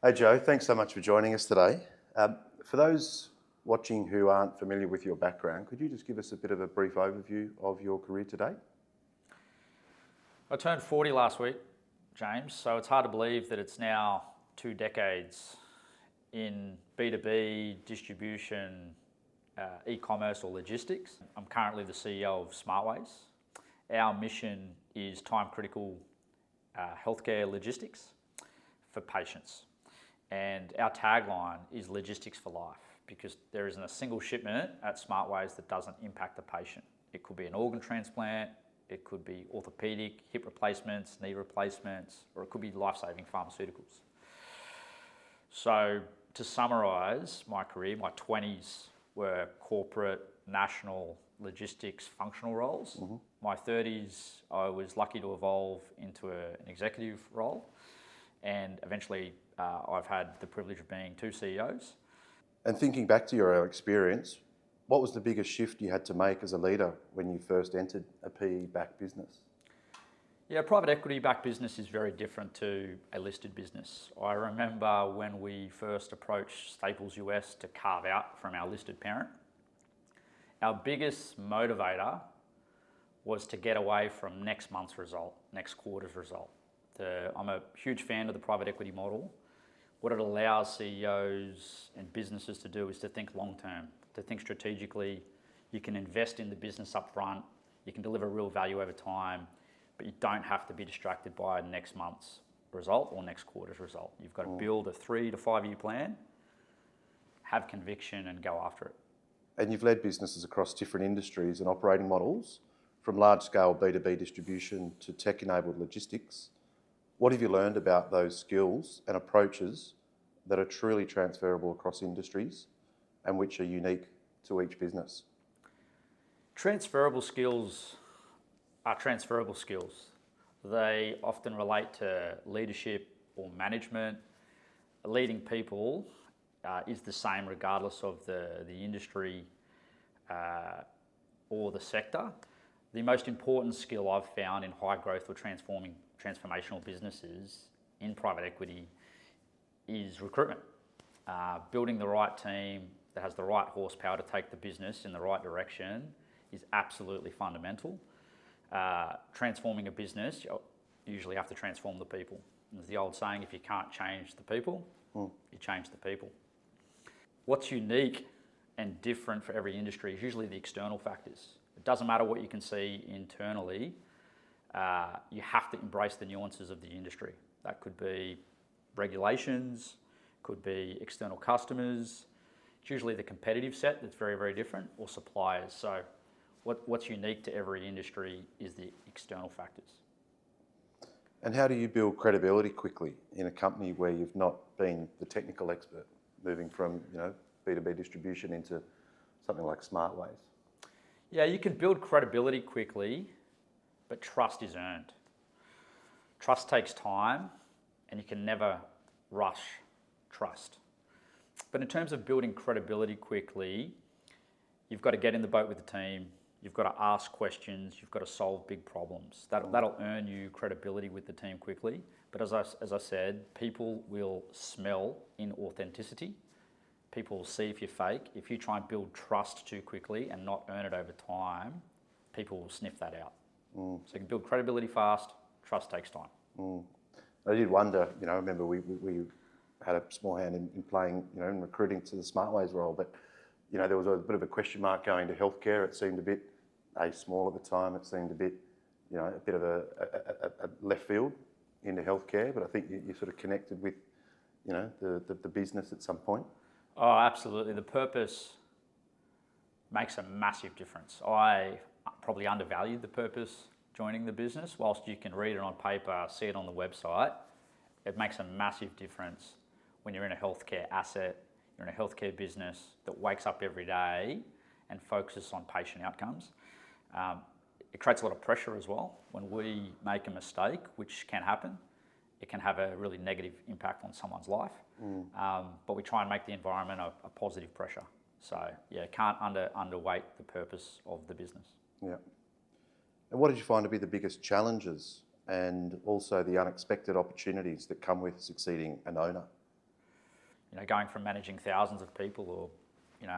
Hey Joe, thanks so much for joining us today. For those watching who aren't familiar with your background, could you just give us a bit of a brief overview of your career to date? I turned 40 last week, James, so it's hard to believe that it's now 2 decades in B2B distribution, e-commerce or logistics. I'm currently the CEO of Smartways. Our mission is time-critical healthcare logistics for patients. And our tagline is logistics for life, because there isn't a single shipment at Smartways that doesn't impact the patient. It could be an organ transplant, it could be orthopedic, hip replacements, knee replacements, or it could be life-saving pharmaceuticals. So to summarise my career, my 20s were corporate, national, logistics, functional roles. Mm-hmm. My 30s, I was lucky to evolve into an executive role, and eventually I've had the privilege of being 2 CEOs. And thinking back to your experience, what was the biggest shift you had to make as a leader when you first entered a PE-backed business? Yeah, private equity-backed business is very different to a listed business. I remember when we first approached Staples US to carve out from our listed parent, our biggest motivator was to get away from next month's result, next quarter's result. I'm a huge fan of the private equity model. What it allows CEOs and businesses to do is to think long-term, to think strategically. You can invest in the business up front, you can deliver real value over time, but you don't have to be distracted by next month's result or next quarter's result. You've got to build a 3 to 5 year plan, have conviction and go after it. And you've led businesses across different industries and operating models, from large-scale B2B distribution to tech-enabled logistics. What have you learned about those skills and approaches that are truly transferable across industries and which are unique to each business? Transferable skills are transferable skills. They often relate to leadership or management. Leading people is the same regardless of the industry or the sector. The most important skill I've found in high growth or transformational businesses in private equity is recruitment. Building the right team that has the right horsepower to take the business in the right direction is absolutely fundamental. Transforming a business, you usually have to transform the people. There's the old saying, if you can't change the people, you change the people. What's unique and different for every industry is usually the external factors. It doesn't matter what you can see internally, you have to embrace the nuances of the industry. That could be regulations, could be external customers. It's usually the competitive set that's very, very different, or suppliers. So what's unique to every industry is the external factors. And how do you build credibility quickly in a company where you've not been the technical expert, moving from B2B distribution into something like Smartways? Yeah, you can build credibility quickly, but trust is earned. Trust takes time, and you can never rush trust. But in terms of building credibility quickly, you've got to get in the boat with the team, you've got to ask questions, you've got to solve big problems. That'll earn you credibility with the team quickly. But as I said, people will smell inauthenticity. People will see if you're fake. If you try and build trust too quickly and not earn it over time, people will sniff that out. So you can build credibility fast, trust takes time. I did wonder, I remember we had a small hand in playing, in recruiting to the Smartways role, but, there was a bit of a question mark going to healthcare. It seemed a bit small at the time. It seemed a bit, a bit of a left field into healthcare, but I think you sort of connected with, the business at some point. Oh, absolutely. The purpose makes a massive difference. I probably undervalued the purpose joining the business. Whilst you can read it on paper, see it on the website, it makes a massive difference when you're in a healthcare asset, you're in a healthcare business that wakes up every day and focuses on patient outcomes. It creates a lot of pressure as well. When we make a mistake, which can happen, it can have a really negative impact on someone's life. But we try and make the environment a positive pressure. So yeah, can't underweight the purpose of the business. Yeah. And what did you find to be the biggest challenges and also the unexpected opportunities that come with succeeding an owner? going from managing thousands of people or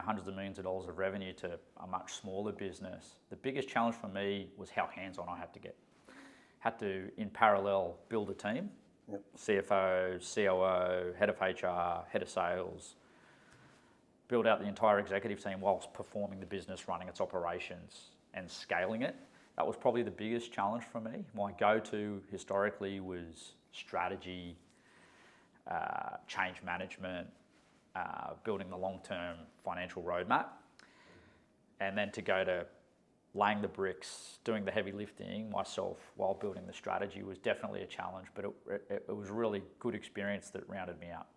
hundreds of millions of dollars of revenue to a much smaller business, the biggest challenge for me was how hands-on I had to get. Had to, in parallel, build a team. Yep. CFO, COO, head of HR, head of sales, build out the entire executive team whilst performing the business, running its operations and scaling it. That was probably the biggest challenge for me. My go-to historically was strategy, change management, building the long-term financial roadmap, and then to go to laying the bricks, doing the heavy lifting myself while building the strategy was definitely a challenge, but it was a really good experience that rounded me out.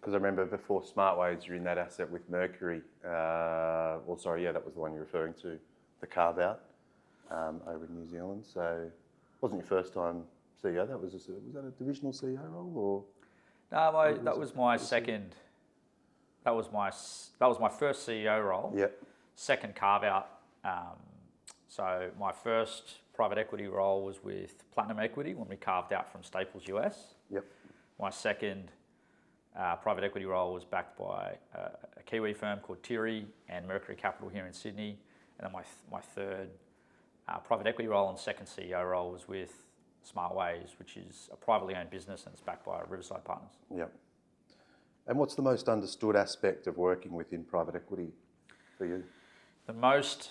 Because I remember before Smartways, you're in that asset with Mercury. That was the one you're referring to, the carve-out over in New Zealand. So it wasn't your first time CEO. Was that a divisional CEO role, or? No, that was my second. That was my first CEO role. Yep. Second carve-out. So my first private equity role was with Platinum Equity when we carved out from Staples US. Yep. My second private equity role was backed by a Kiwi firm called Tiri and Mercury Capital here in Sydney. And then my third private equity role and second CEO role was with Smartways, which is a privately owned business and it's backed by Allura Partners. Yep. And what's the most understood aspect of working within private equity for you? The most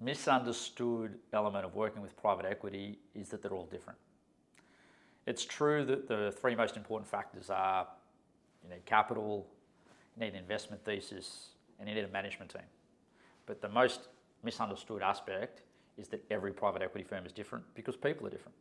misunderstood element of working with private equity is that they're all different. It's true that the three most important factors are you need capital, you need an investment thesis, and you need a management team. But the most misunderstood aspect is that every private equity firm is different because people are different.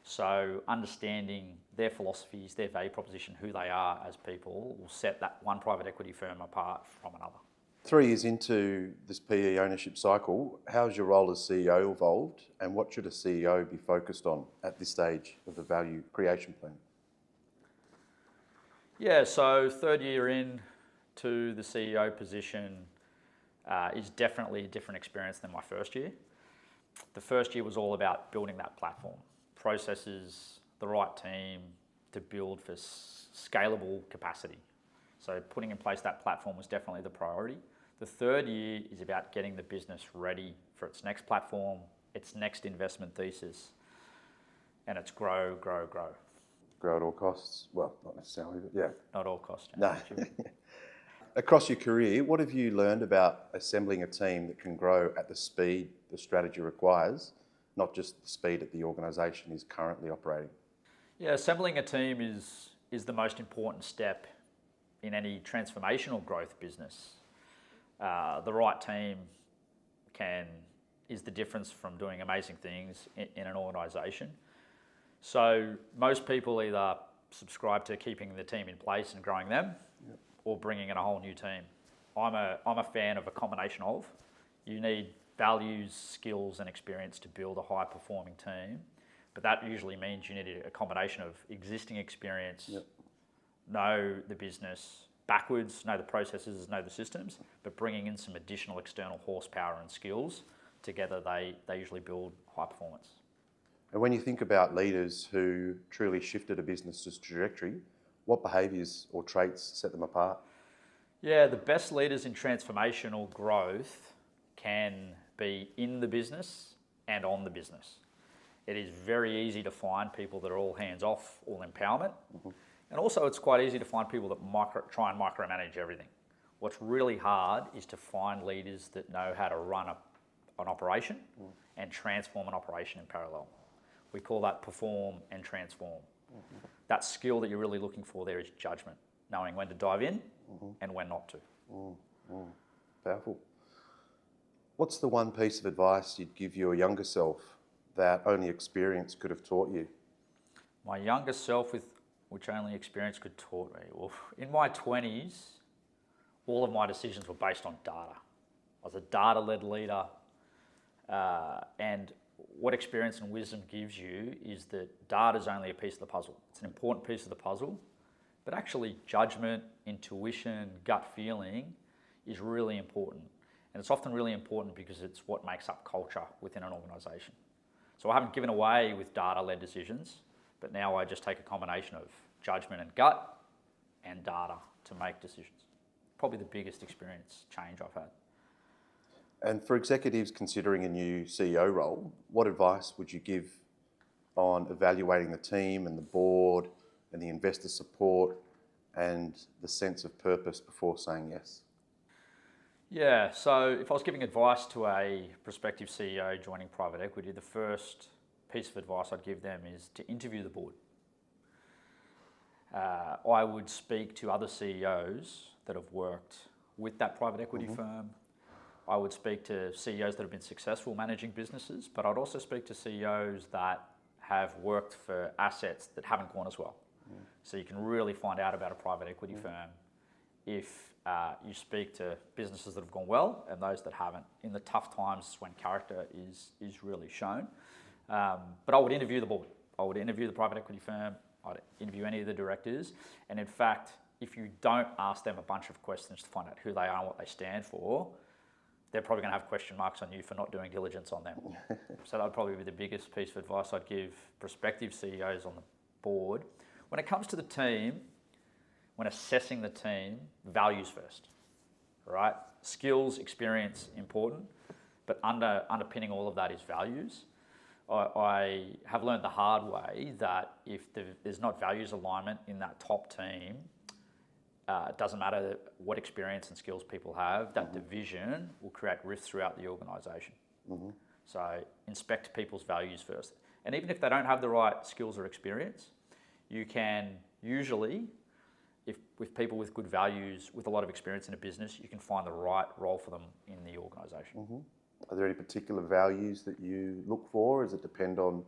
So understanding their philosophies, their value proposition, who they are as people will set that one private equity firm apart from another. 3 years into this PE ownership cycle, how's your role as CEO evolved, and what should a CEO be focused on at this stage of the value creation plan? Yeah, so third year in to the CEO position is definitely a different experience than my first year. The first year was all about building that platform, processes, the right team to build for scalable capacity. So putting in place that platform was definitely the priority. The third year is about getting the business ready for its next platform, its next investment thesis, and it's grow, grow, grow. Grow at all costs? Well, not necessarily, but yeah. Not all costs. No. Across your career, what have you learned about assembling a team that can grow at the speed the strategy requires, not just the speed that the organisation is currently operating? Yeah, assembling a team is the most important step in any transformational growth business. The right team is the difference from doing amazing things in an organisation. So most people either subscribe to keeping the team in place and growing them, yep, or bringing in a whole new team. I'm a fan of a combination of. You need values, skills and experience to build a high performing team, but that usually means you need a combination of existing experience, yep, know the business backwards, know the processes, know the systems, but bringing in some additional external horsepower and skills together, they usually build high performance. And when you think about leaders who truly shifted a business's trajectory, what behaviours or traits set them apart? Yeah, the best leaders in transformational growth can be in the business and on the business. It is very easy to find people that are all hands off, all empowerment. Mm-hmm. And also it's quite easy to find people that try and micromanage everything. What's really hard is to find leaders that know how to run an operation and transform an operation in parallel. We call that perform and transform. Mm-hmm. That skill that you're really looking for there is judgment, knowing when to dive in and when not to. Powerful. What's the one piece of advice you'd give your younger self that only experience could have taught you? My younger self, which only experience could taught me? Well, in my 20s, all of my decisions were based on data. I was a data-led leader, and what experience and wisdom gives you is that data is only a piece of the puzzle. It's an important piece of the puzzle, but actually judgment, intuition, gut feeling is really important. And it's often really important because it's what makes up culture within an organisation. So I haven't given away with data-led decisions, but now I just take a combination of judgment and gut and data to make decisions. Probably the biggest experience change I've had. And for executives considering a new CEO role, what advice would you give on evaluating the team and the board and the investor support and the sense of purpose before saying yes? Yeah, so if I was giving advice to a prospective CEO joining private equity, the first piece of advice I'd give them is to interview the board. I would speak to other CEOs that have worked with that private equity firm. I would speak to CEOs that have been successful managing businesses, but I'd also speak to CEOs that have worked for assets that haven't gone as well. So you can really find out about a private equity firm if you speak to businesses that have gone well and those that haven't, in the tough times when character is really shown. But I would interview the board. I would interview the private equity firm. I'd interview any of the directors. And in fact, if you don't ask them a bunch of questions to find out who they are and what they stand for, they're probably going to have question marks on you for not doing diligence on them. So that would probably be the biggest piece of advice I'd give prospective CEOs on the board. When it comes to the team, when assessing the team, values first, right? Skills, experience, important, but underpinning all of that is values. I have learned the hard way that if there's not values alignment in that top team, it doesn't matter what experience and skills people have, that division will create rifts throughout the organisation. So inspect people's values first. And even if they don't have the right skills or experience, you can usually, with people with good values, with a lot of experience in a business, you can find the right role for them in the organisation. Are there any particular values that you look for? Does it depend on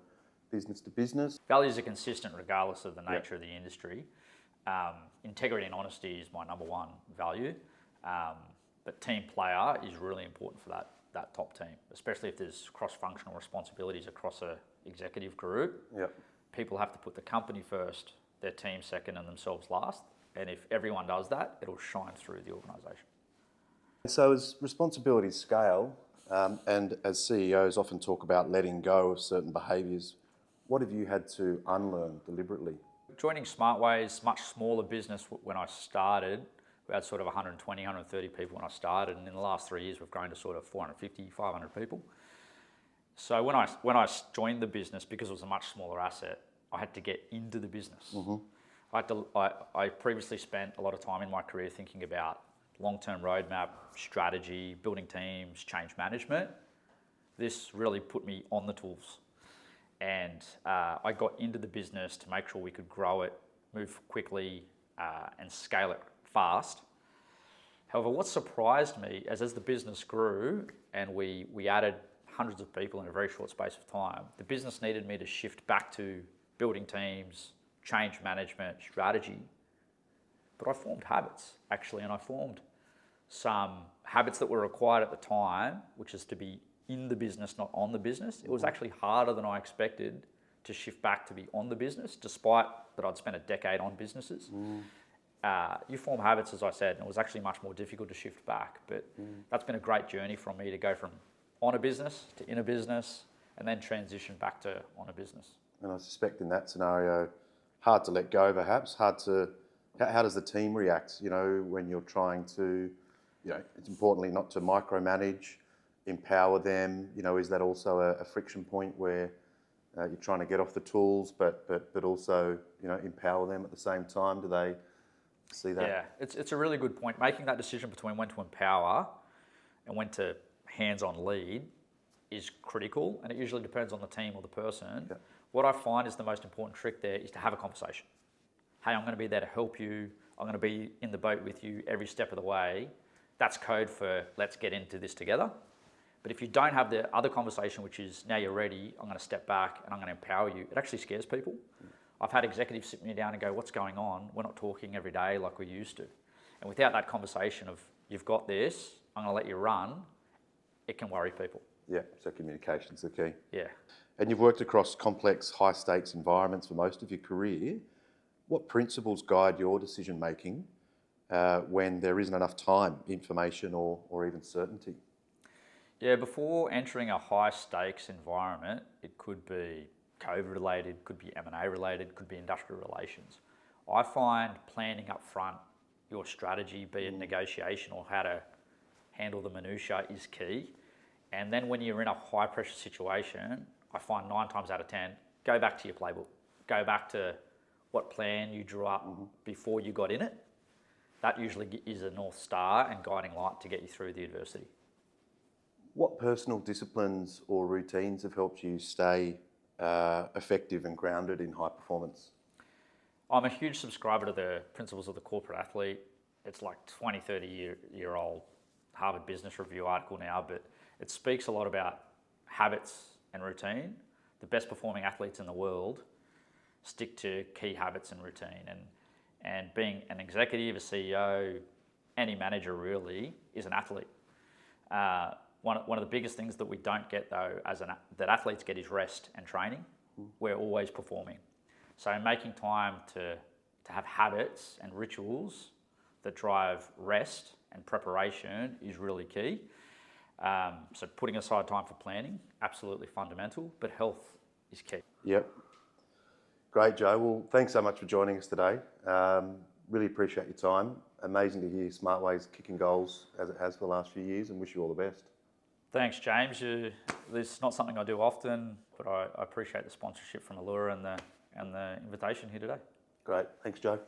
business to business? Values are consistent regardless of the nature of the industry. Integrity and honesty is my number one value, but team player is really important for that top team, especially if there's cross-functional responsibilities across an executive group. People have to put the company first, their team second, and themselves last. And if everyone does that, it'll shine through the organisation. So as responsibilities scale, and as CEOs often talk about letting go of certain behaviours, what have you had to unlearn deliberately? Joining Smartways, much smaller business when I started. We had sort of 120, 130 people when I started, and in the last 3 years we've grown to sort of 450, 500 people. So when I joined the business, because it was a much smaller asset, I had to get into the business. I previously spent a lot of time in my career thinking about long-term roadmap, strategy, building teams, change management. This really put me on the tools. And I got into the business to make sure we could grow it, move quickly, and scale it fast. However, what surprised me as the business grew and we added hundreds of people in a very short space of time, the business needed me to shift back to building teams, change management, strategy. But I formed habits, actually, and I formed some habits that were required at the time, which is to be in the business, not on the business. It was actually harder than I expected to shift back to be on the business, despite that I'd spent a decade on businesses. You form habits, as I said, and it was actually much more difficult to shift back. But that's been a great journey for me to go from on a business to in a business and then transition back to on a business. And I suspect in that scenario, hard to let go perhaps, how does the team react, when you're trying to, it's importantly not to micromanage, empower them, is that also a friction point where you're trying to get off the tools but also, empower them at the same time? Do they see that? Yeah, it's a really good point. Making that decision between when to empower and when to hands-on lead is critical, and it usually depends on the team or the person. What I find is the most important trick there is to have a conversation. Hey, I'm going to be there to help you. I'm going to be in the boat with you every step of the way. That's code for let's get into this together. But if you don't have the other conversation, which is now you're ready, I'm going to step back and I'm going to empower you, it actually scares people. I've had executives sit me down and go, what's going on? We're not talking every day like we used to. And without that conversation of you've got this, I'm going to let you run, it can worry people. Yeah, so communication's the key. Yeah. And you've worked across complex, high-stakes environments for most of your career. What principles guide your decision-making when there isn't enough time, information, or even certainty? Yeah, before entering a high-stakes environment, it could be COVID-related, could be M&A related, could be industrial relations. I find planning up front your strategy, be it negotiation or how to handle the minutiae, is key. And then when you're in a high pressure situation, I find 9 times out of 10, go back to your playbook. Go back to what plan you drew up before you got in it. That usually is a North Star and guiding light to get you through the adversity. What personal disciplines or routines have helped you stay effective and grounded in high performance? I'm a huge subscriber to the principles of the corporate athlete. It's like 20, 30 year old Harvard Business Review article now, but it speaks a lot about habits and routine. The best performing athletes in the world stick to key habits and routine. And being an executive, a CEO, any manager really is an athlete. One of the biggest things that we don't get though, that athletes get, is rest and training. We're always performing. So making time to have habits and rituals that drive rest and preparation is really key. So putting aside time for planning, absolutely fundamental, but health is key. Yep. Great, Joe. Well, thanks so much for joining us today. Really appreciate your time. Amazing to hear Smartways kicking goals as it has for the last few years, and wish you all the best. Thanks, James. This is not something I do often, but I appreciate the sponsorship from Allura and the invitation here today. Great. Thanks, Joe.